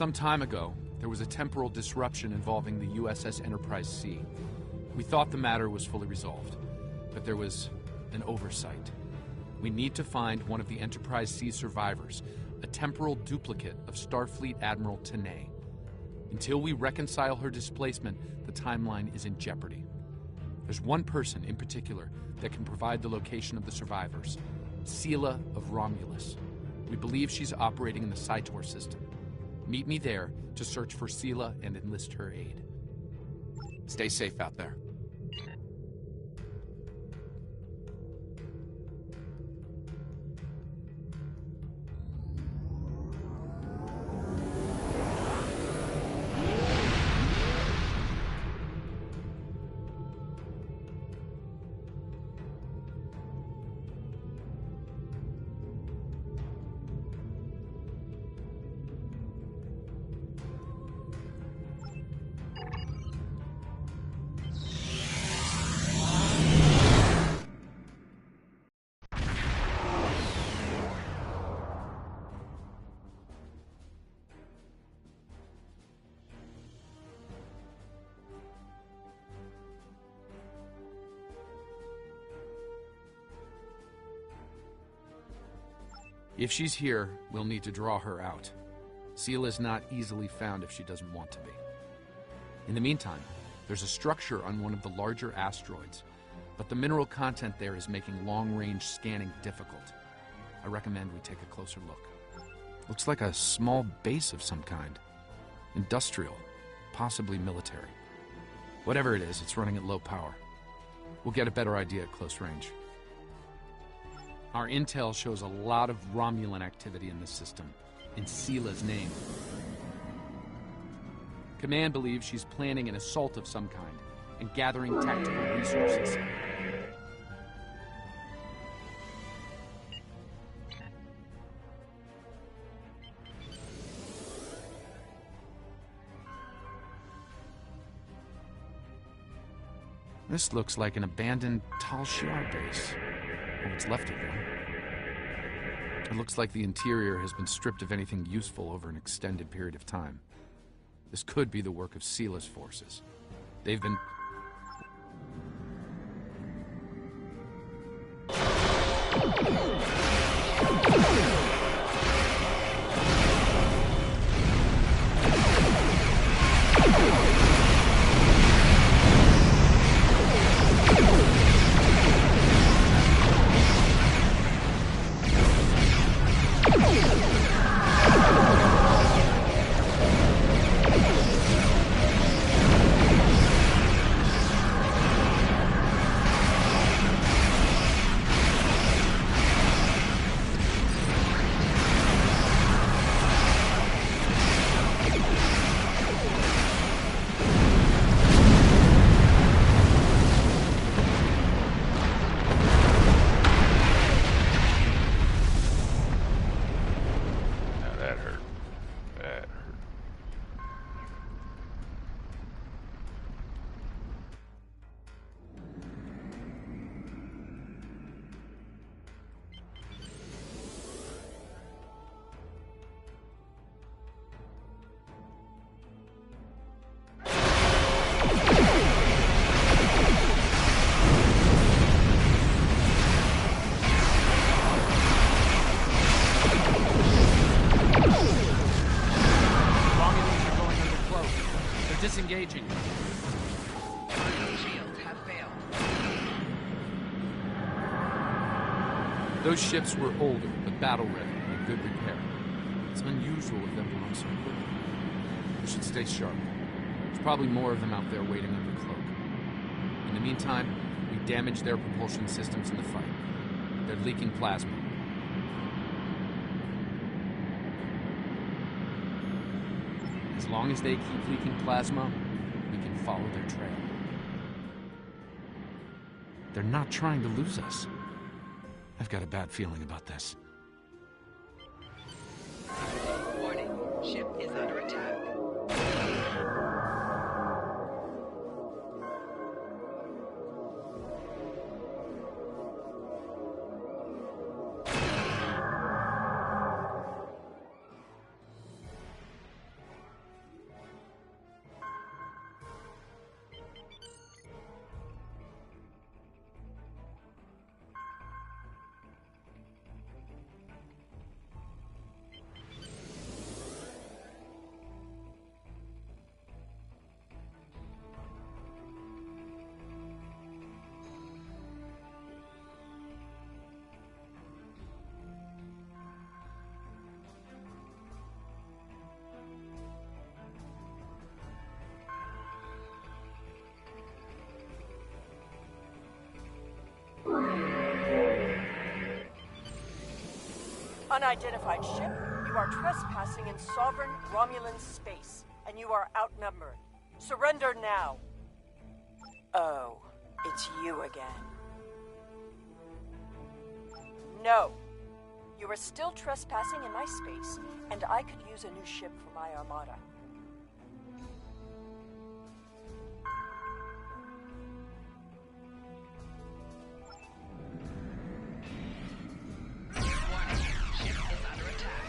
Some time ago, there was a temporal disruption involving the USS Enterprise C. We thought the matter was fully resolved, but there was an oversight. We need to find one of the Enterprise C survivors, a temporal duplicate of Starfleet Admiral Tanay. Until we reconcile her displacement, the timeline is in jeopardy. There's one person in particular that can provide the location of the survivors, Sela of Romulus. We believe she's operating in the Cytor system. Meet me there to search for Sela and enlist her aid. Stay safe out there. If she's here, we'll need to draw her out. Sela's not easily found if she doesn't want to be. In the meantime, there's a structure on one of the larger asteroids, but the mineral content there is making long-range scanning difficult. I recommend we take a closer look. Looks like a small base of some kind. Industrial, possibly military. Whatever it is, it's running at low power. We'll get a better idea at close range. Our intel shows a lot of Romulan activity in this system, in Sela's name. Command believes she's planning an assault of some kind and gathering tactical resources. This looks like an abandoned Tal Shiar base. Or what's left of them. It looks like the interior has been stripped of anything useful over an extended period of time. This could be the work of Sela's forces. They've been... Disengaging. Shields have failed. Those ships were older, but battle-ready and in good repair. It's unusual of them to run so quickly. We should stay sharp. There's probably more of them out there waiting under cloak. In the meantime, we damage their propulsion systems in the fight. They're leaking plasma. As long as they keep leaking plasma, we can follow their trail. They're not trying to lose us. I've got a bad feeling about this. Warning, ship is under attack. Unidentified ship, you are trespassing in sovereign Romulan space, and you are outnumbered. Surrender now. Oh, it's you again. No. You are still trespassing in my space, and I could use a new ship for my armada. Warning. Ship is under attack.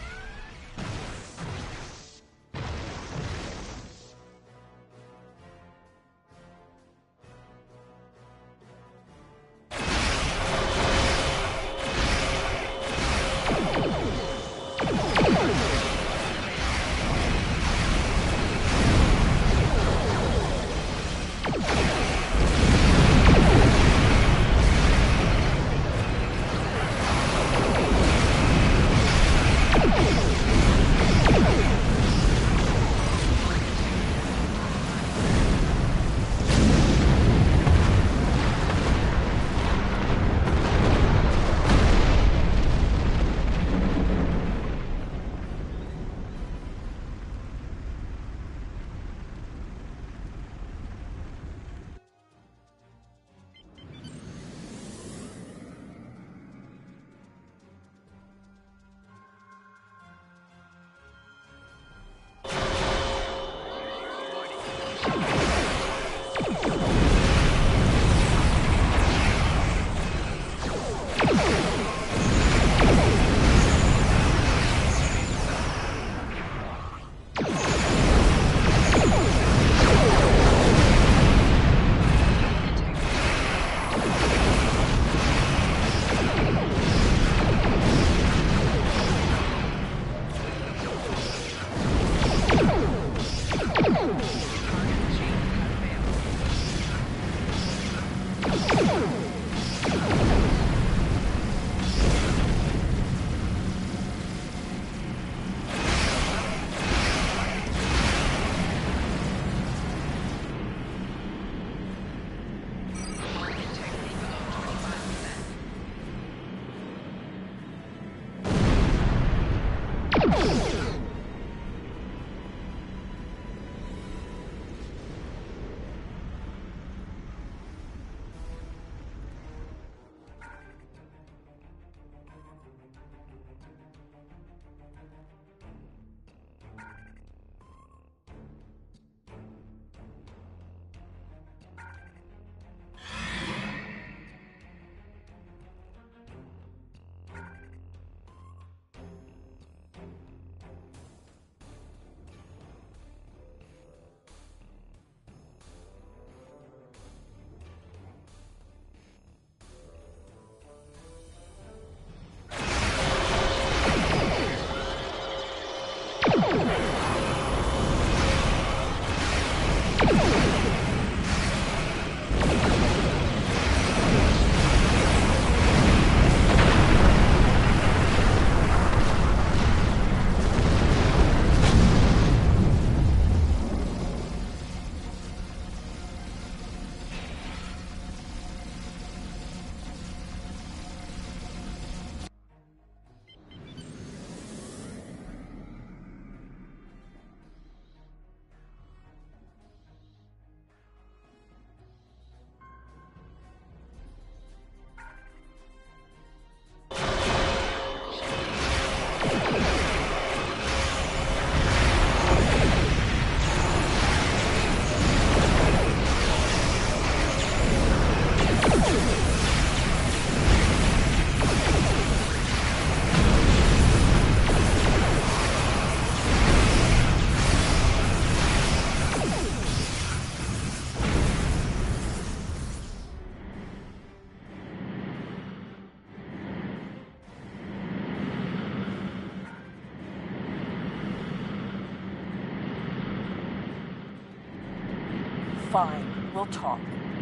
Fine, we'll talk.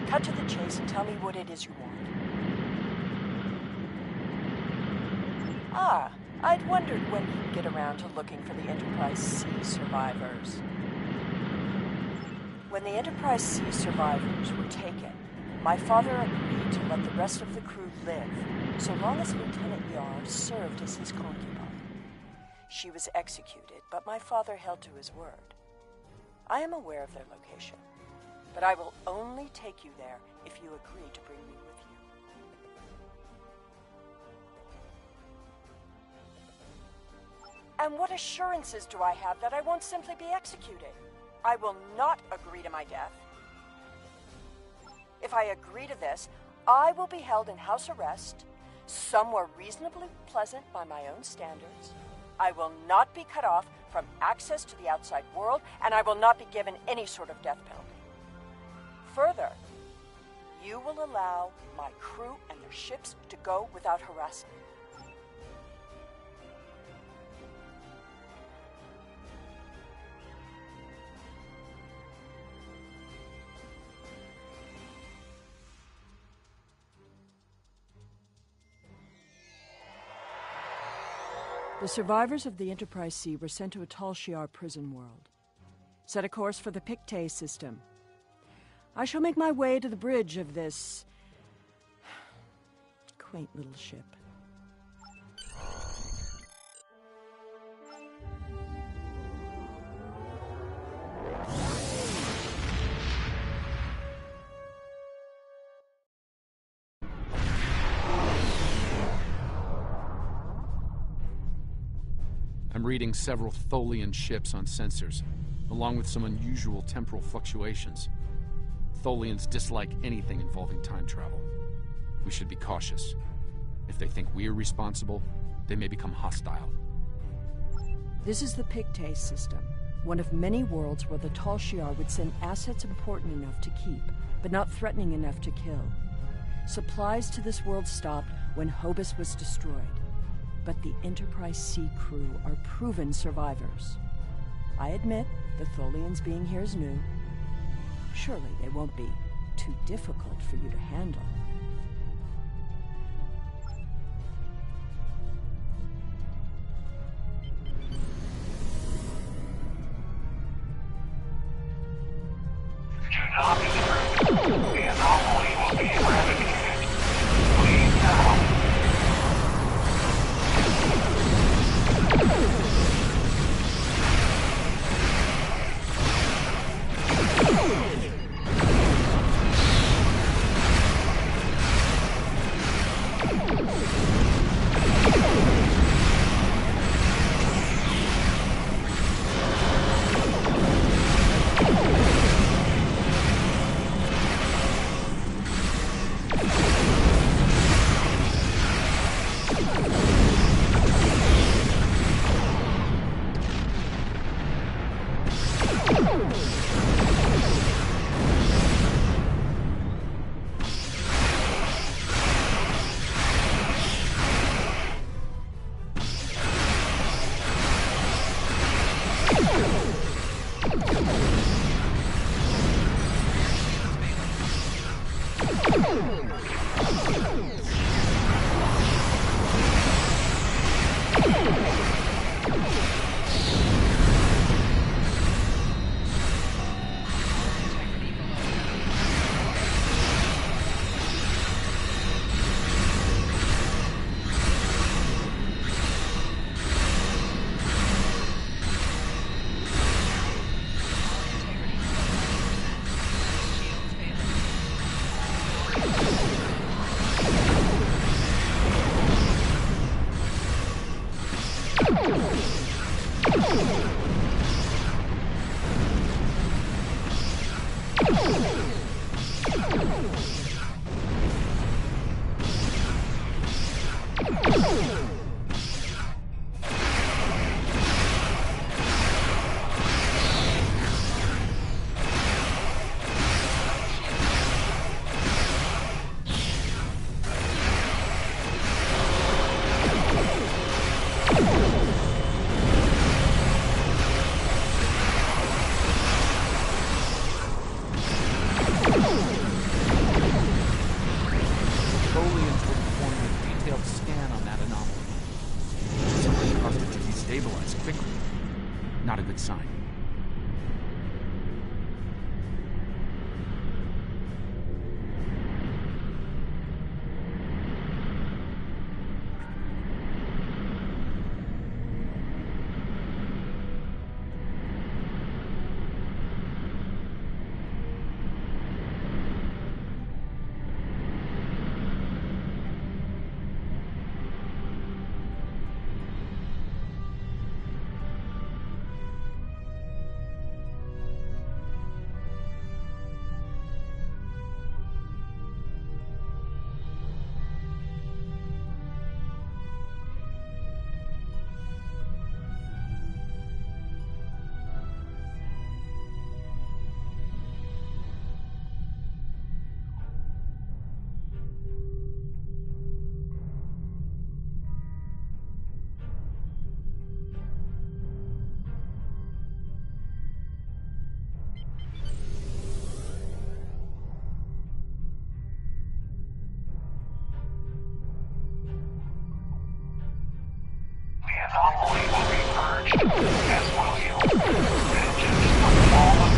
Cut to the chase and tell me what it is you want. Ah, I'd wondered when you'd get around to looking for the Enterprise C survivors. When the Enterprise C survivors were taken, my father agreed to let the rest of the crew live, so long as Lieutenant Yar served as his concubine. She was executed, but my father held to his word. I am aware of their location, but I will only take you there if you agree to bring me with you. And what assurances do I have that I won't simply be executed? I will not agree to my death. If I agree to this, I will be held in house arrest, somewhere reasonably pleasant by my own standards. I will not be cut off from access to the outside world, and I will not be given any sort of death penalty. Further, you will allow my crew and their ships to go without harassment. The survivors of the Enterprise C were sent to a Tal Shiar prison world. Set a course for the Pictet system. I shall make my way to the bridge of this quaint little ship. I'm reading several Tholian ships on sensors, along with some unusual temporal fluctuations. Tholians dislike anything involving time travel. We should be cautious. If they think we're responsible, they may become hostile. This is the Pictet system, one of many worlds where the Tal Shiar would send assets important enough to keep, but not threatening enough to kill. Supplies to this world stopped when Hobus was destroyed. But the Enterprise C crew are proven survivors. I admit the Tholians being here is new. Surely they won't be too difficult for you to handle. The anomaly will be eradicated. Leave now. Not a good sign. As will you. Vengeance for the fallen.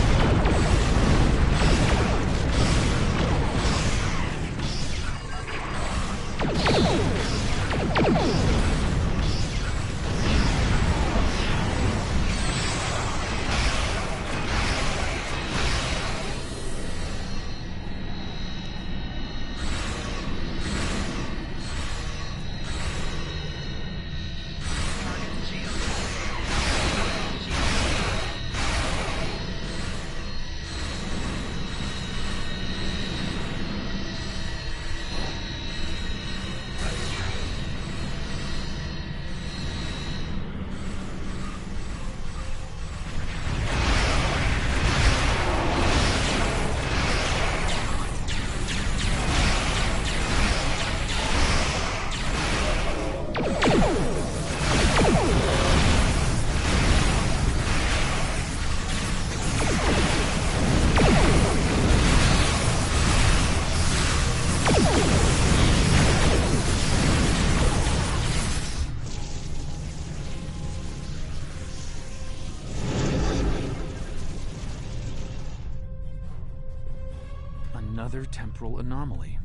Another temporal anomaly.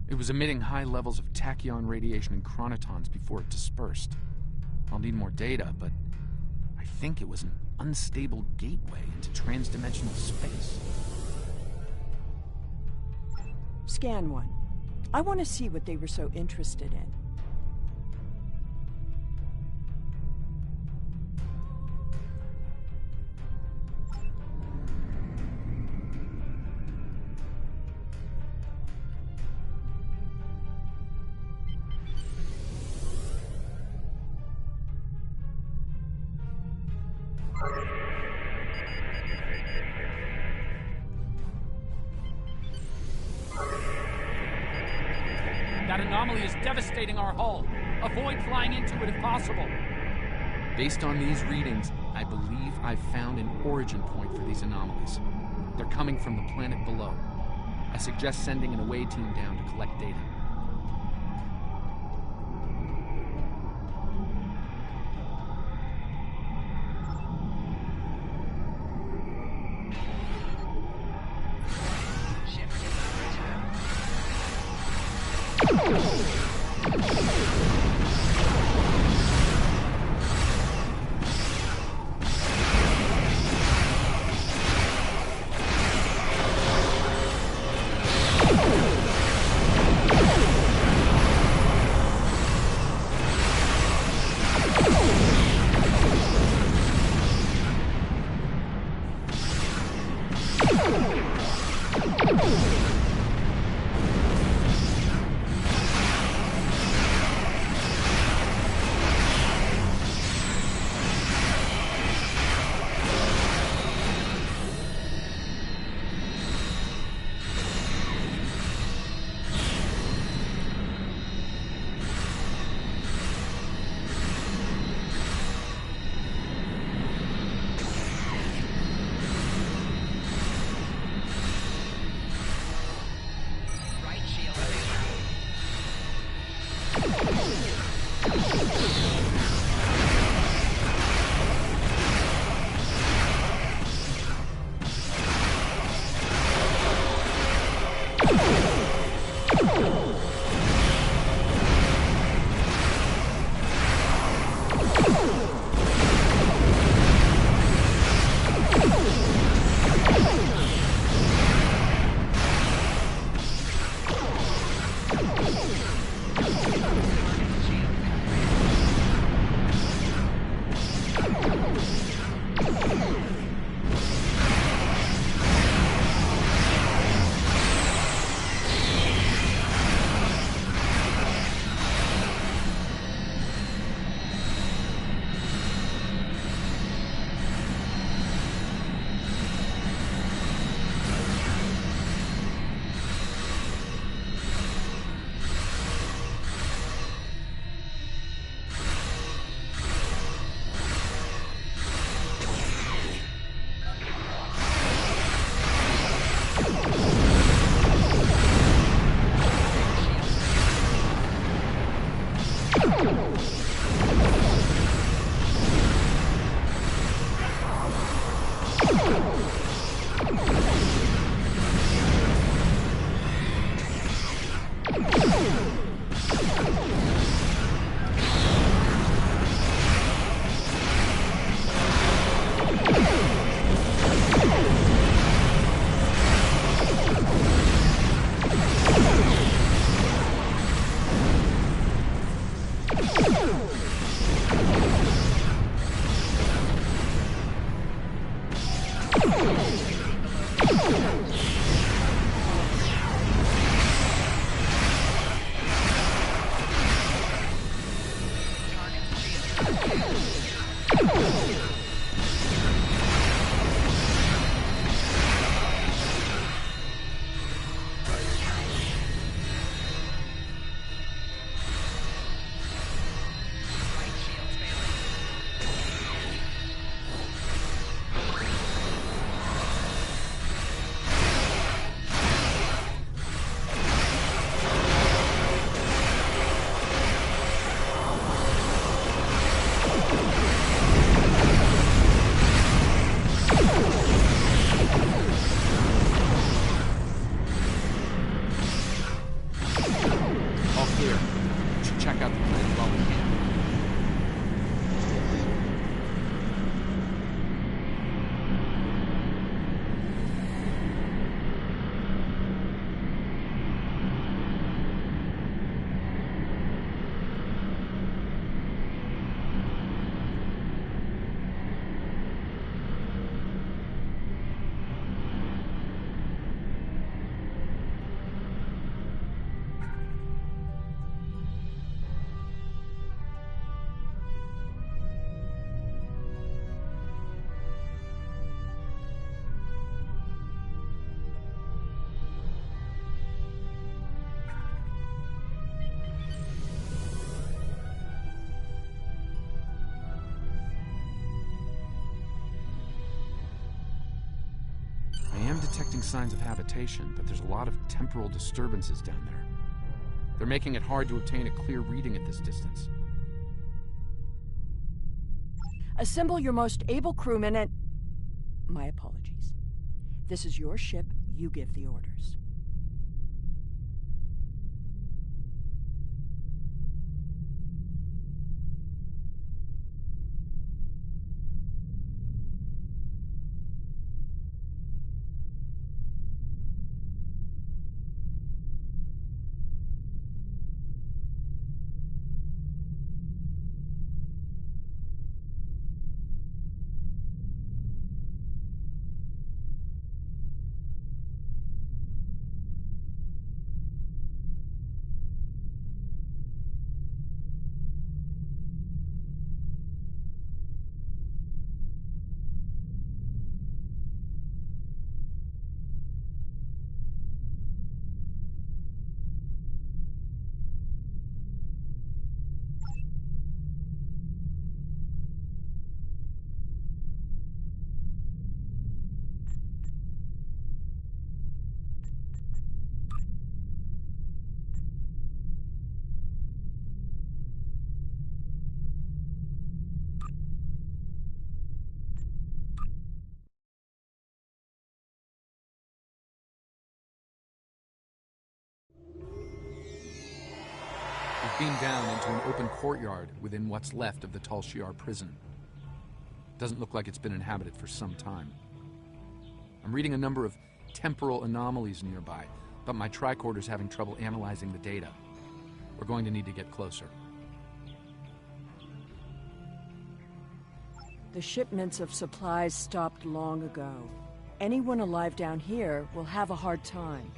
It was emitting high levels of tachyon radiation and chronotons before it dispersed. I'll need more data, but I think it was an unstable gateway into transdimensional space. Scan 1. I want to see what they were so interested in. That anomaly is devastating our hull. Avoid flying into it if possible. Based on these readings, I believe I've found an origin point for these anomalies. They're coming from the planet below. I suggest sending an away team down to collect data. Detecting signs of habitation, but there's a lot of temporal disturbances down there. They're making it hard to obtain a clear reading at this distance. Assemble your most able crewmen and... My apologies. This is your ship. You give the orders. Beamed down into an open courtyard within what's left of the Tal Shiar prison. Doesn't look like it's been inhabited for some time. I'm reading a number of temporal anomalies nearby, but my tricorder's having trouble analyzing the data. We're going to need to get closer. The shipments of supplies stopped long ago. Anyone alive down here will have a hard time.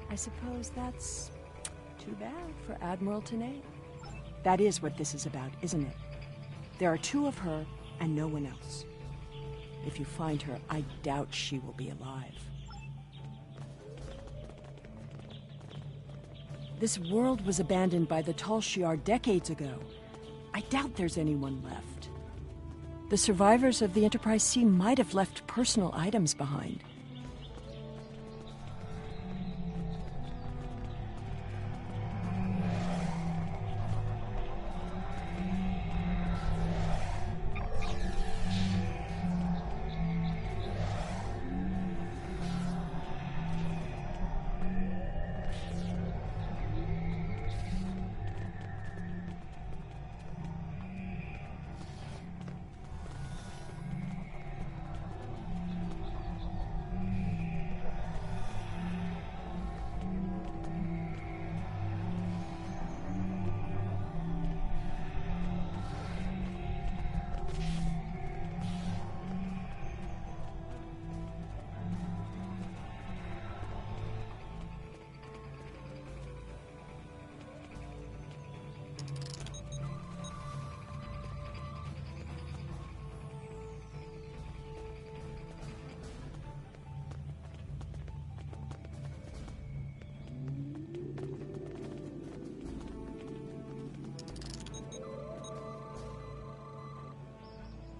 I suppose that's too bad for Admiral Tanay. That is what this is about, isn't it? There are two of her and no one else. If you find her, I doubt she will be alive. This world was abandoned by the Tal Shiar decades ago. I doubt there's anyone left. The survivors of the Enterprise C might have left personal items behind.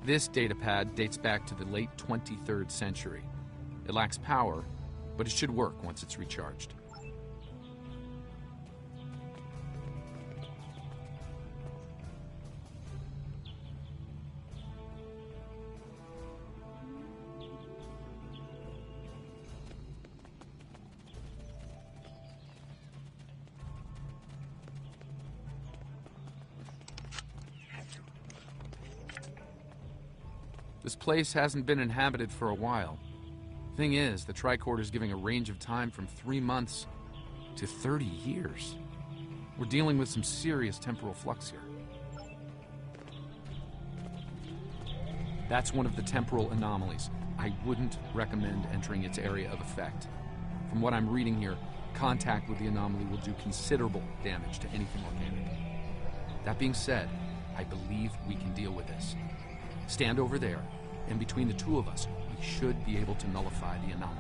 This datapad dates back to the late 23rd century. It lacks power, but it should work once it's recharged. This place hasn't been inhabited for a while. Thing is, the tricorder's giving a range of time from 3 months to 30 years. We're dealing with some serious temporal flux here. That's one of the temporal anomalies. I wouldn't recommend entering its area of effect. From what I'm reading here, contact with the anomaly will do considerable damage to anything organic. That being said, I believe we can deal with this. Stand over there, and between the two of us, we should be able to nullify the anomaly.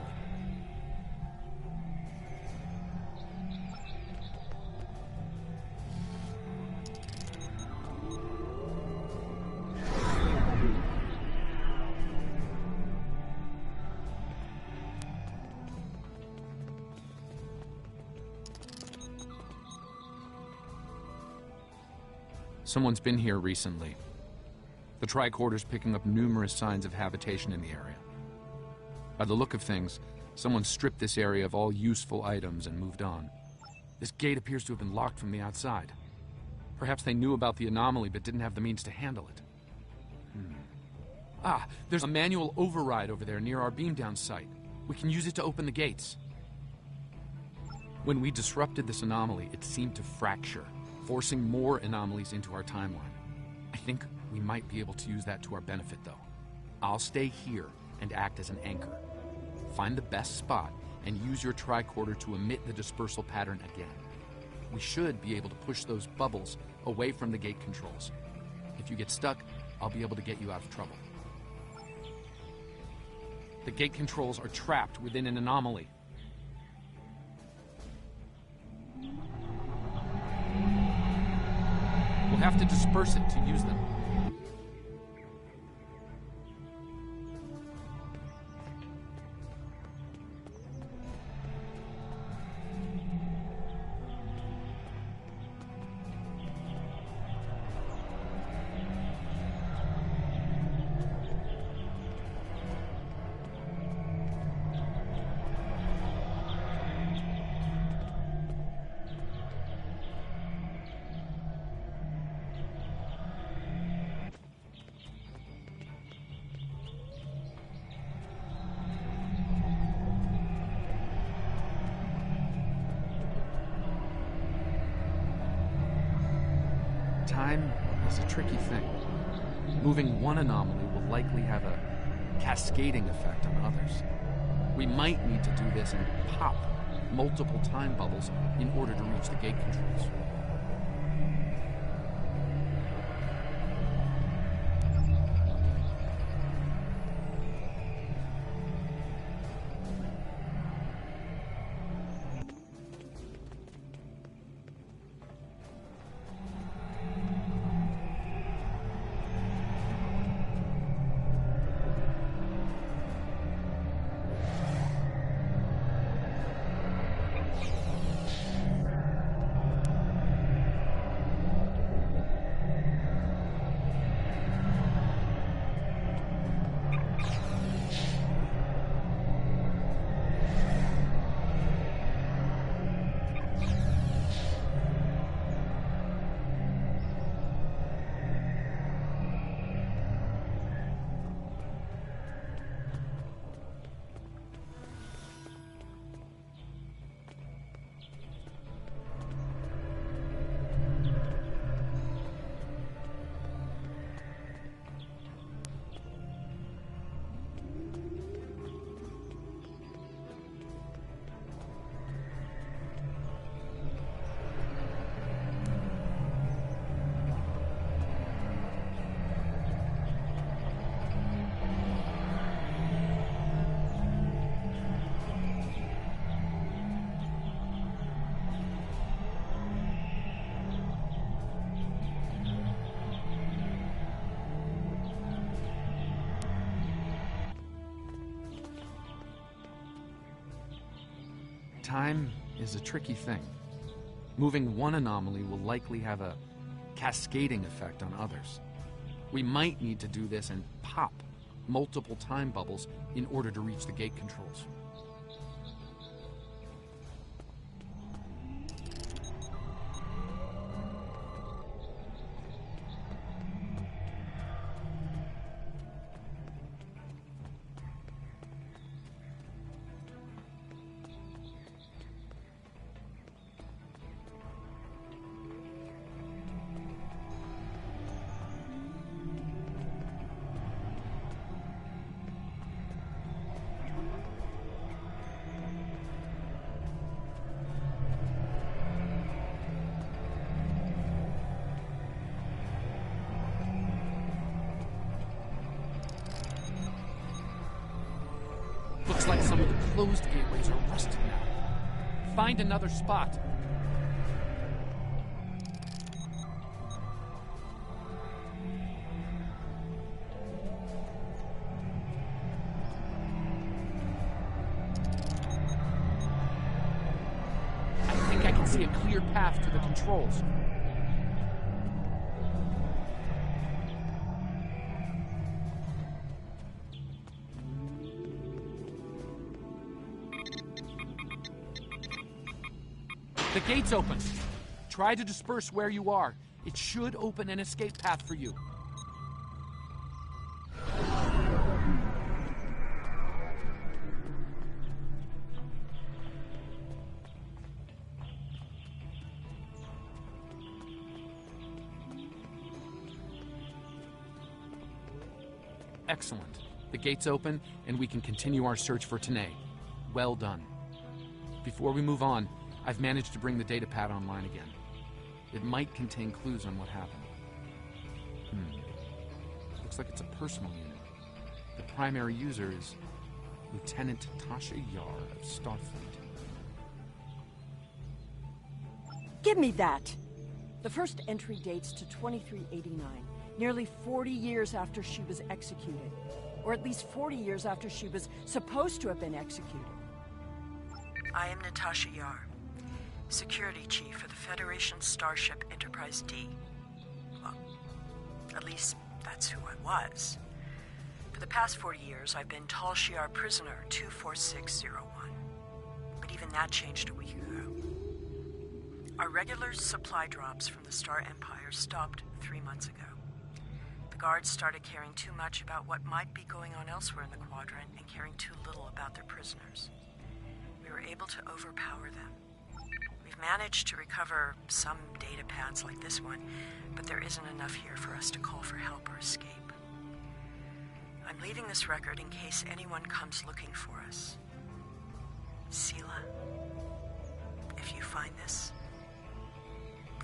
Someone's been here recently. The tricorder's picking up numerous signs of habitation in the area. By the look of things, someone stripped this area of all useful items and moved on. This gate appears to have been locked from the outside. Perhaps they knew about the anomaly but didn't have the means to handle it. Ah, there's a manual override over there near our beam-down site. We can use it to open the gates. When we disrupted this anomaly, it seemed to fracture, forcing more anomalies into our timeline. I think we might be able to use that to our benefit, though. I'll stay here and act as an anchor. Find the best spot and use your tricorder to emit the dispersal pattern again. We should be able to push those bubbles away from the gate controls. If you get stuck, I'll be able to get you out of trouble. The gate controls are trapped within an anomaly. We'll have to disperse it to use them. Time is a tricky thing. Moving one anomaly will likely have a cascading effect on others. We might need to do this and pop multiple time bubbles in order to reach the gate controls. Time is a tricky thing. Moving one anomaly will likely have a cascading effect on others. We might need to do this and pop multiple time bubbles in order to reach the gate controls. Looks like some of the closed gateways are rusted now. Find another spot. I think I can see a clear path to the controls. The gate's open. Try to disperse where you are. It should open an escape path for you. Excellent. The gate's open, and we can continue our search for Tanae. Well done. Before we move on, I've managed to bring the datapad online again. It might contain clues on what happened. Looks like it's a personal unit. The primary user is Lieutenant Tasha Yar of Starfleet. Give me that! The first entry dates to 2389, nearly 40 years after she was executed. Or at least 40 years after she was supposed to have been executed. I am Natasha Yar, Security Chief for the Federation Starship Enterprise D. Well, at least that's who I was. For the past 40 years, I've been Tal Shiar Prisoner 24601. But even that changed a week ago. Our regular supply drops from the Star Empire stopped 3 months ago. The guards started caring too much about what might be going on elsewhere in the quadrant and caring too little about their prisoners. We were able to overpower them. We've managed to recover some data pads like this one, but there isn't enough here for us to call for help or escape. I'm leaving this record in case anyone comes looking for us. Sela, if you find this,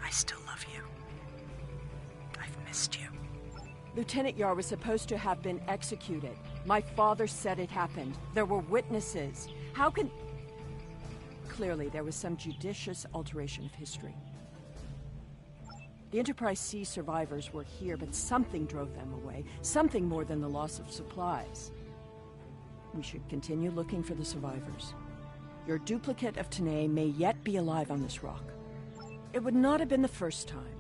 I still love you. I've missed you. Lieutenant Yar was supposed to have been executed. My father said it happened. There were witnesses. How can... Clearly, there was some judicious alteration of history. The Enterprise C survivors were here, but something drove them away. Something more than the loss of supplies. We should continue looking for the survivors. Your duplicate of Tanae may yet be alive on this rock. It would not have been the first time.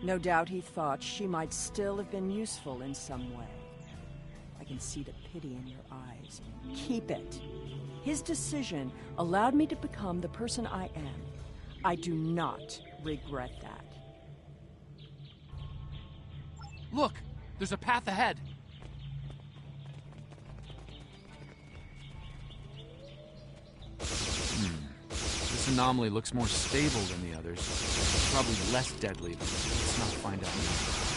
No doubt he thought she might still have been useful in some way. I can see the pity in your eyes. Keep it. His decision allowed me to become the person I am. I do not regret that. Look! There's a path ahead! This anomaly looks more stable than the others. It's probably less deadly, but let's not find out now.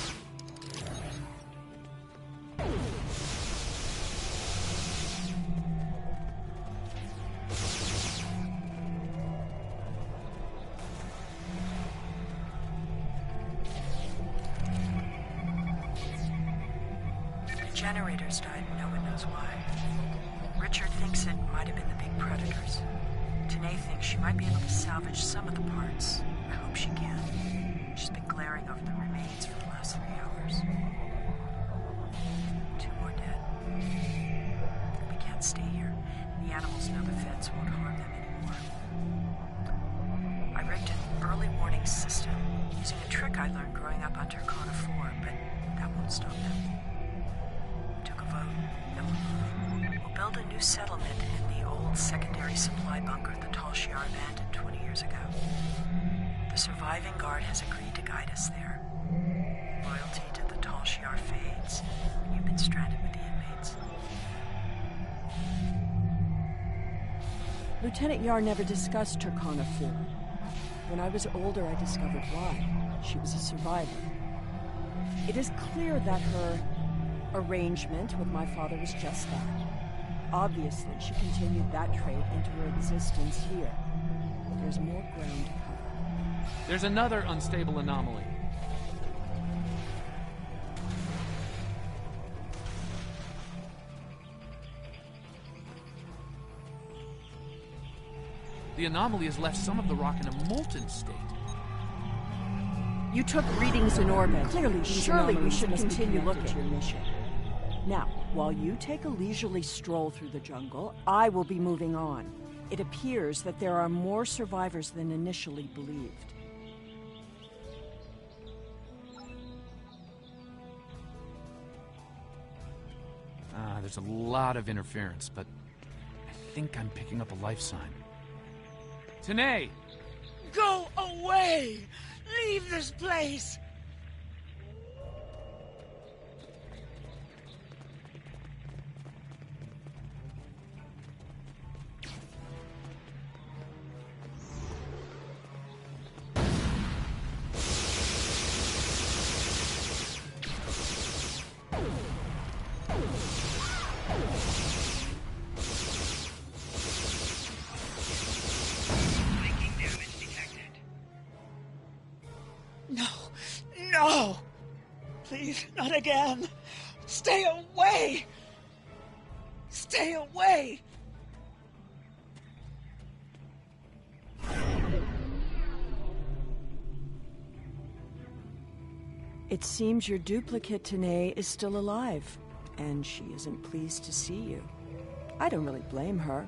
Generators died, no one knows why. Richard thinks it might have been the big predators. Tanae thinks she might be able to salvage some of the parts. I hope she can. She's been glaring over the remains for the last 3 hours. 2 more dead. We can't stay here. The animals know the feds won't harm them anymore. picktase system, using a trick I learned growing up on Turkana 4, but that won't stop them. We took a vote, and we'll build a new settlement in the old secondary supply bunker the Tal Shiar abandoned 20 years ago. The surviving guard has agreed to guide us there. Loyalty to the Tal Shiar fades when you've been stranded with the inmates. Lieutenant Yar never discussed Turkana 4. When I was older, I discovered why. She was a survivor. It is clear that her arrangement with my father was just that. Obviously, she continued that trait into her existence here. There's more ground to cover. There's another unstable anomaly. The anomaly has left some of the rock in a molten state. You took readings in orbit. Clearly, surely we should continue looking at your mission. Now, while you take a leisurely stroll through the jungle, I will be moving on. It appears that there are more survivors than initially believed. There's a lot of interference, but I think I'm picking up a life sign. Tanae! Go away! Leave this place! No! Please, not again! Stay away! Stay away! It seems your duplicate, Tanae, is still alive, and she isn't pleased to see you. I don't really blame her.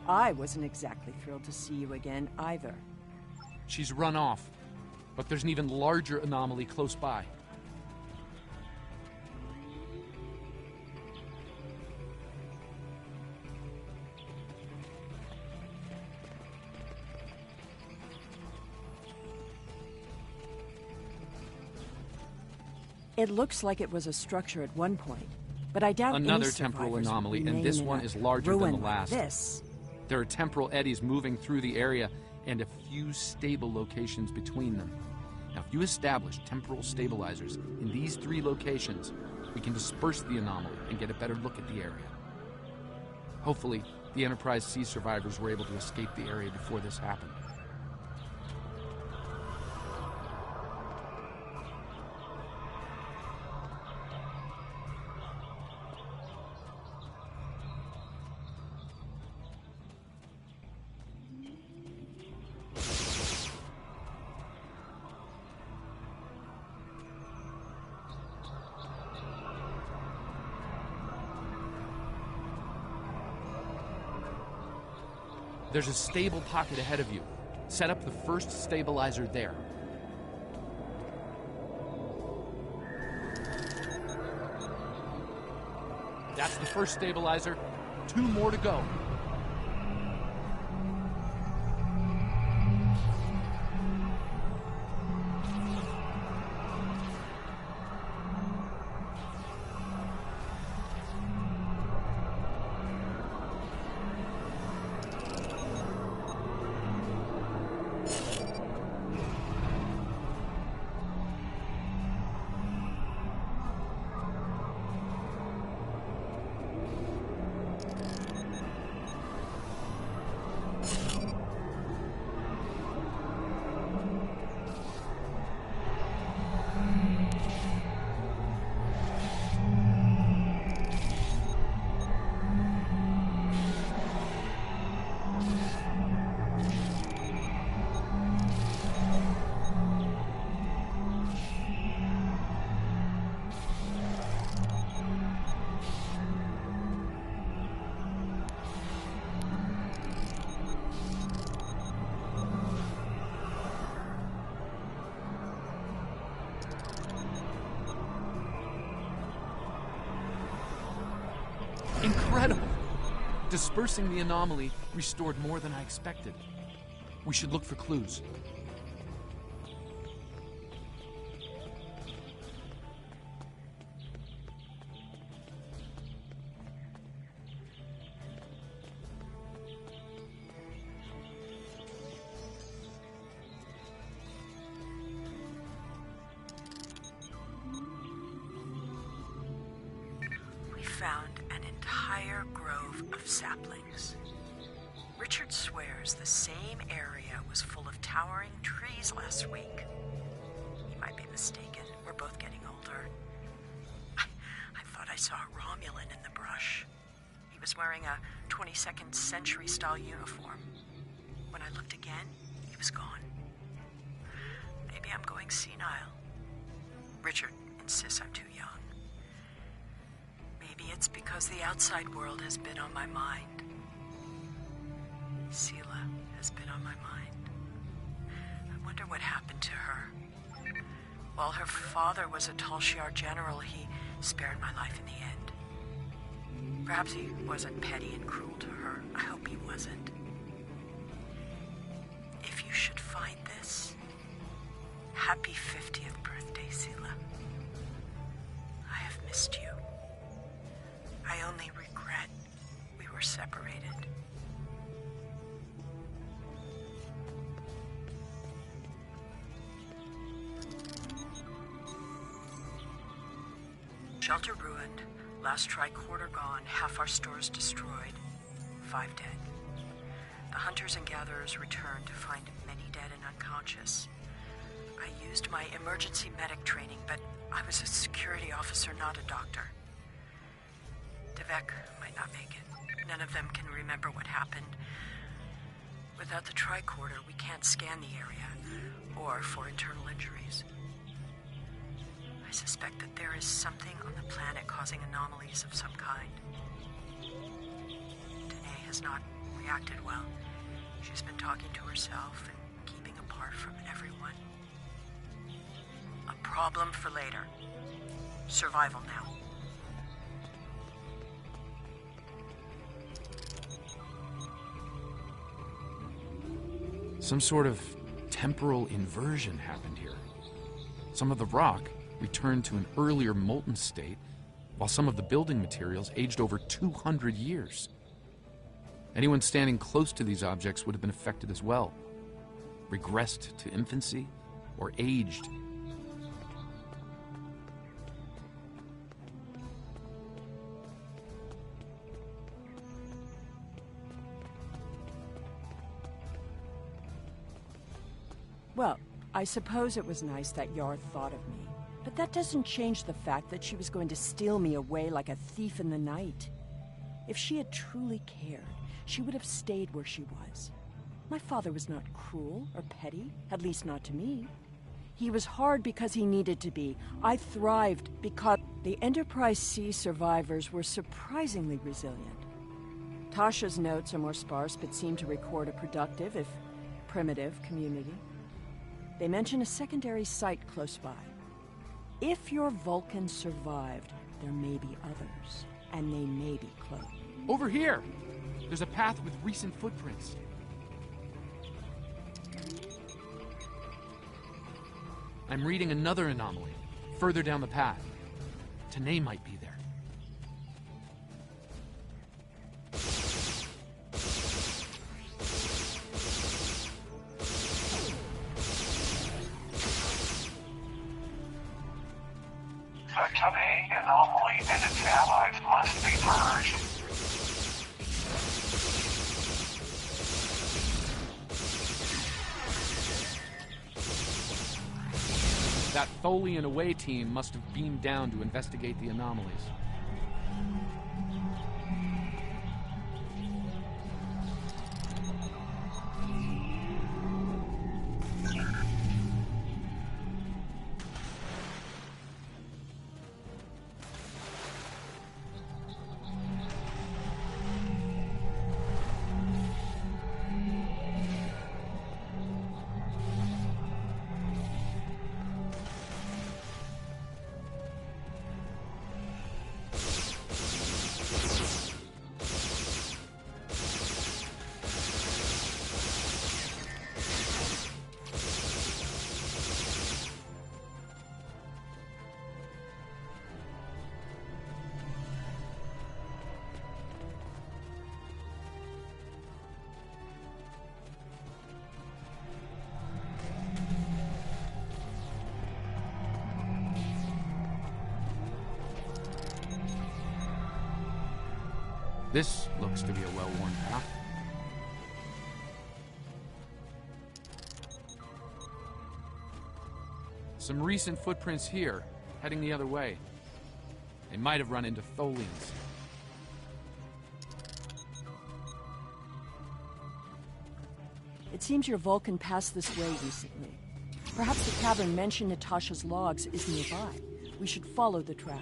I wasn't exactly thrilled to see you again, either. She's run off, but there's an even larger anomaly close by. It looks like it was a structure at one point, but I doubt another any temporal survivors anomaly, remain and this in one a is larger than ruin the like last. This. There are temporal eddies moving through the area and a few stable locations between them. Now, if you establish temporal stabilizers in these 3 locations, we can disperse the anomaly and get a better look at the area. Hopefully, the Enterprise C survivors were able to escape the area before this happened. There's a stable pocket ahead of you. Set up the first stabilizer there. That's the first stabilizer. 2 more to go. Incredible! Dispersing the anomaly restored more than I expected. We should look for clues. Found an entire grove of saplings. Richard swears the same area was full of towering trees last week. He might be mistaken. We're both getting older. I thought I saw a Romulan in the brush. He was wearing a 22nd century style uniform. When I looked again, he was gone. Maybe I'm going senile. Richard insists I'm too young. Maybe it's because the outside world has been on my mind. Sela has been on my mind. I wonder what happened to her. While her father was a Tal Shiar general, he spared my life in the end. Perhaps he wasn't petty and cruel to her. I hope he wasn't. If you should find this, happy 50th birthday, Sela. I have missed you. I only regret we were separated. Shelter ruined, last tricorder gone, half our stores destroyed, 5 dead. The hunters and gatherers returned to find many dead and unconscious. I used my emergency medic training, but I was a security officer, not a doctor. Devek might not make it. None of them can remember what happened. Without the tricorder, we can't scan the area, or for internal injuries. I suspect that there is something on the planet causing anomalies of some kind. Danae has not reacted well. She's been talking to herself and keeping apart from everyone. A problem for later. Survival now. Some sort of temporal inversion happened here. Some of the rock returned to an earlier molten state, while some of the building materials aged over 200 years. Anyone standing close to these objects would have been affected as well, regressed to infancy, or aged. Well, I suppose it was nice that Yar thought of me. But that doesn't change the fact that she was going to steal me away like a thief in the night. If she had truly cared, she would have stayed where she was. My father was not cruel or petty, at least not to me. He was hard because he needed to be. I thrived because the Enterprise C survivors were surprisingly resilient. Tasha's notes are more sparse but seem to record a productive, if primitive, community. They mention a secondary site close by. If your Vulcan survived, there may be others, and they may be close. Over here! There's a path with recent footprints. I'm reading another anomaly, further down the path. Tanae might be there. The Tanae anomaly and its allies must be purged. That Tholian away team must have beamed down to investigate the anomalies. This looks to be a well-worn path. Some recent footprints here, heading the other way. They might have run into Tholians. It seems your Vulcan passed this way recently. Perhaps the cavern mentioned Natasha's logs is nearby. We should follow the trap.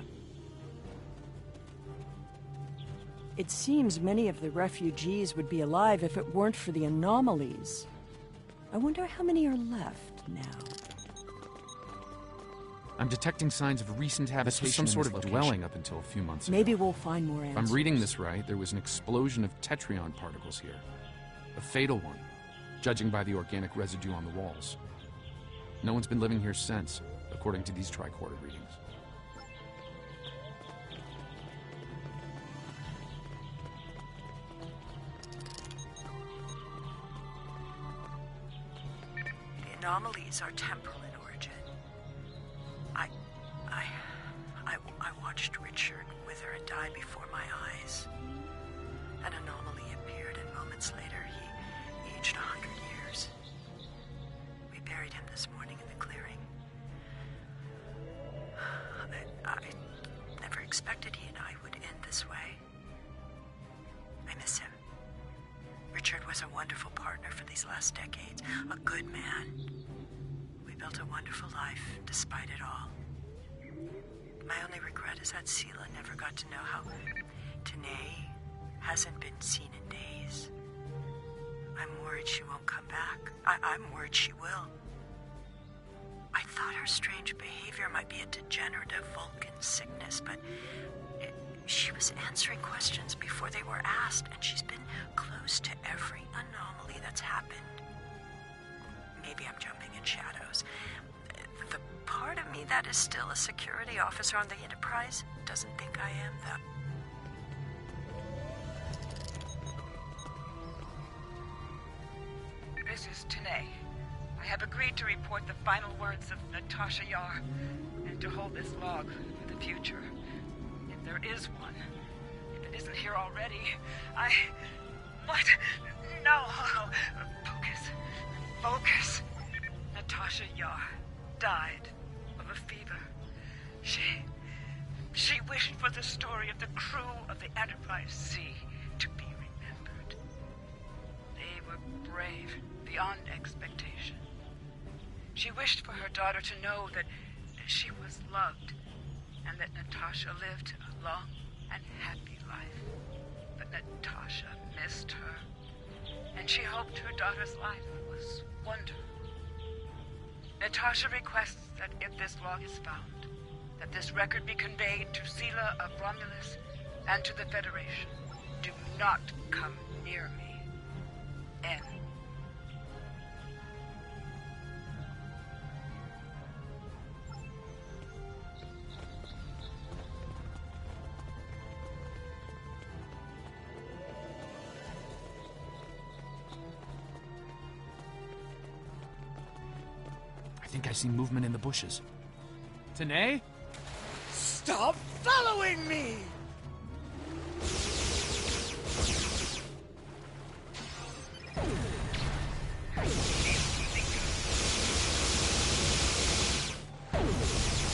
It seems many of the refugees would be alive if it weren't for the anomalies. I wonder how many are left now. I'm detecting signs of recent habitation. This was some sort of dwelling up until a few months ago. Maybe we'll find more answers. If I'm reading this right, there was an explosion of tetrion particles here. A fatal one, judging by the organic residue on the walls. No one's been living here since, according to these tricorder readings. The anomalies are temporal in origin. I watched Richard wither and die before my eyes. An anomaly appeared, and moments later, he aged 100 years. We buried him this morning in the clearing. I never expected he and I would end this way. I miss him. Richard was a wonderful partner for these last decades, a good man. We built a wonderful life despite it all. My only regret is that Sela never got to know how Tanae hasn't been seen in days. I'm worried she won't come back. I'm worried she will. I thought her strange behavior might be a degenerative Vulcan sickness, but she was answering questions before they were asked, and she's been close to every anomaly that's happened. Maybe I'm jumping in shadows. The part of me that is still a security officer on the Enterprise doesn't think I am, though. This is Tanae. I have agreed to report the final words of Natasha Yar and to hold this log for the future. If there is one, if it isn't here already, What? No. Focus. Natasha Yar died of a fever. She wished for the story of the crew of the Enterprise C to be remembered. They were brave beyond expectation. She wished for her daughter to know that she was loved and that Natasha lived a long and happy life. But Natasha missed her, and she hoped her daughter's life was wonderful. Natasha requests that if this log is found, that this record be conveyed to Sela of Romulus and to the Federation. Do not come near me. N. I think I see movement in the bushes. Tanae? Stop following me!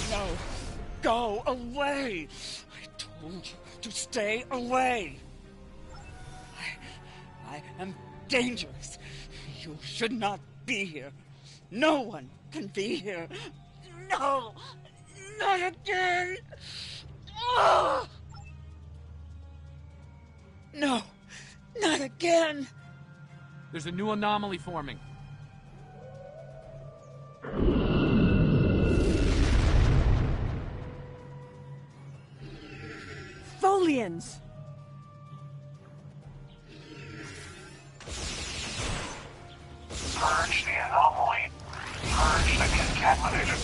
No, go away! I told you to stay away! I am dangerous. You should not be here. No one can be here. No! Not again! Oh! No! Not again! There's a new anomaly forming. Tholians! Purge the anomaly. Purge the contaminated.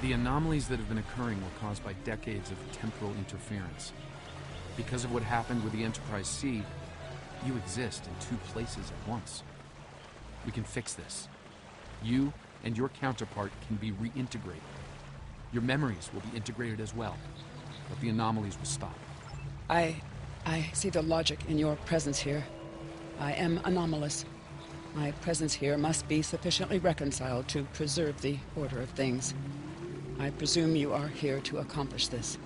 The anomalies that have been occurring were caused by decades of temporal interference. Because of what happened with the Enterprise C, you exist in two places at once. We can fix this. You and your counterpart can be reintegrated. Your memories will be integrated as well, but the anomalies will stop. I see the logic in your presence here. I am anomalous. My presence here must be sufficiently reconciled to preserve the order of things. I presume you are here to accomplish this.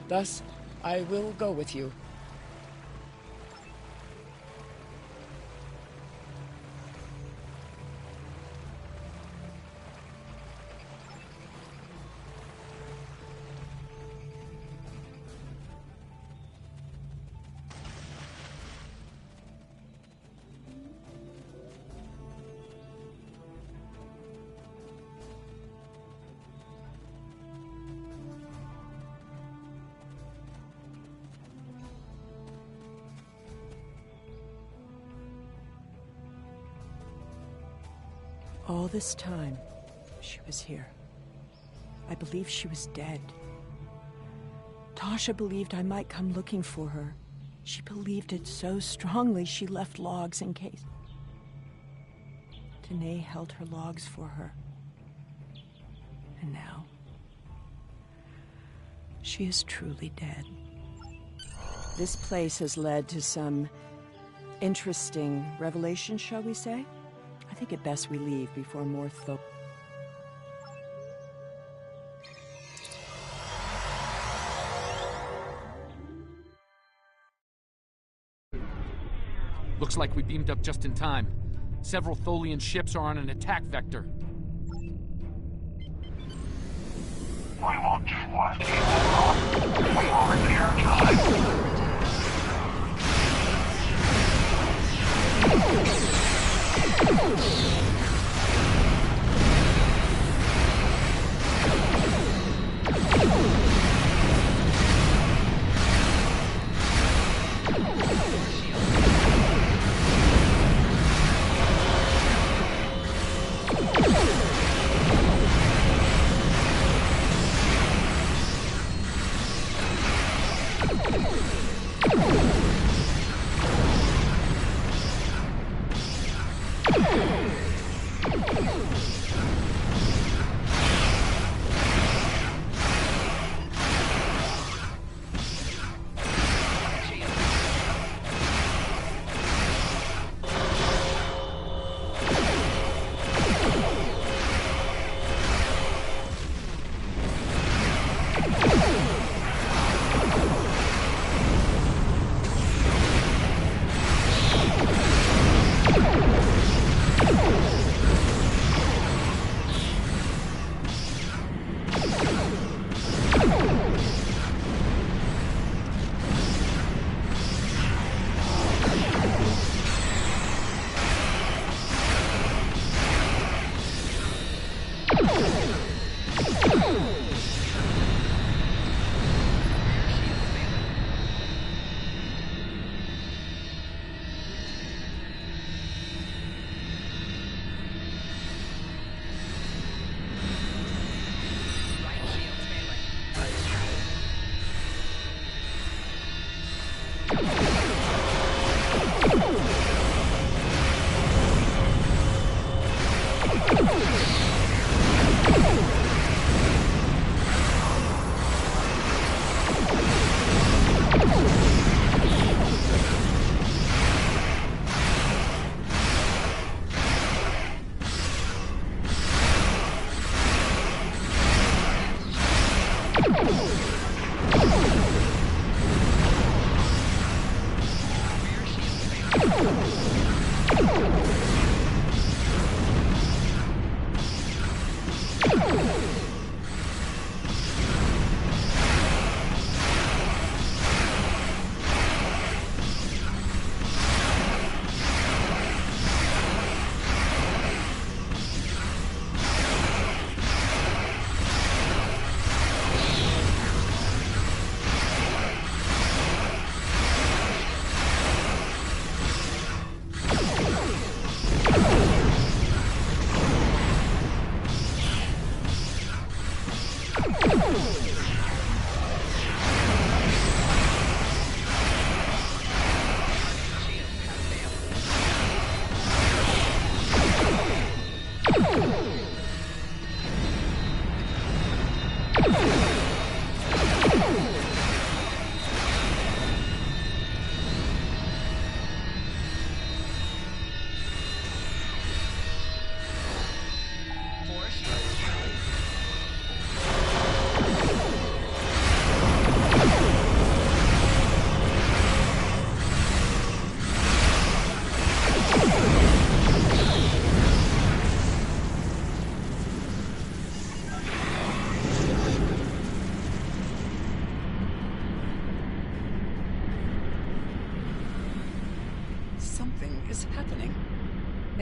Thus, I will go with you. All this time, she was here. I believed she was dead. Tasha believed I might come looking for her. She believed it so strongly she left logs in case. Danae held her logs for her. And now, she is truly dead. This place has led to some interesting revelations, shall we say? I think it best we leave before more Looks like we beamed up just in time. Several Tholian ships are on an attack vector. We won't just watch people. We will repair time.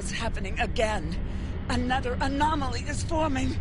It's happening again. Another anomaly is forming.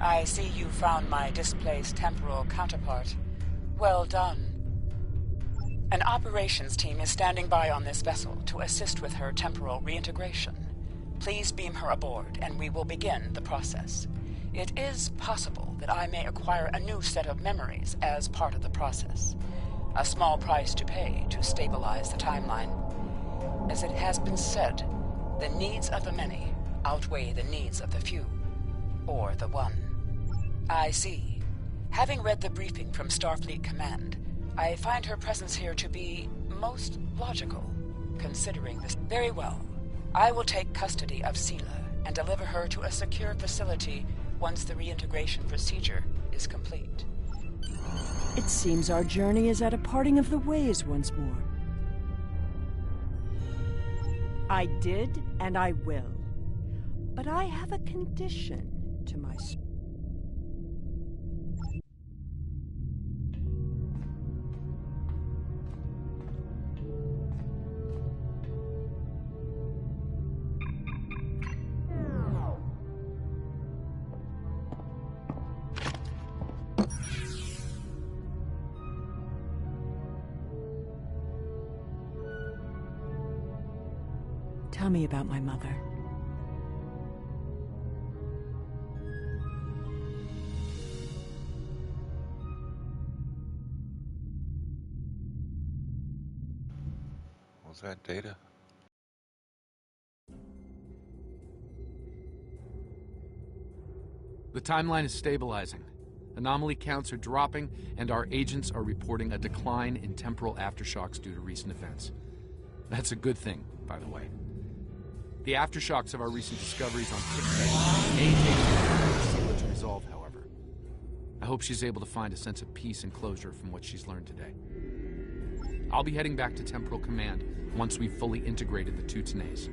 I see you found my displaced temporal counterpart. Well done. An operations team is standing by on this vessel to assist with her temporal reintegration. Please beam her aboard, and we will begin the process. It is possible that I may acquire a new set of memories as part of the process. A small price to pay to stabilize the timeline. As it has been said, the needs of the many outweigh the needs of the few, or the one. I see. Having read the briefing from Starfleet Command, I find her presence here to be most logical, considering this. Very well. I will take custody of Sela and deliver her to a secure facility once the reintegration procedure is complete. It seems our journey is at a parting of the ways once more. I did, and I will. But I have a condition to my... Tell me about my mother. Was that Data? The timeline is stabilizing. Anomaly counts are dropping, and our agents are reporting a decline in temporal aftershocks due to recent events. That's a good thing, by the way. The aftershocks of our recent discoveries on Pictet may take Sela to resolve, however. I hope she's able to find a sense of peace and closure from what she's learned today. I'll be heading back to Temporal Command once we've fully integrated the two Tanays.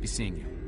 Be seeing you.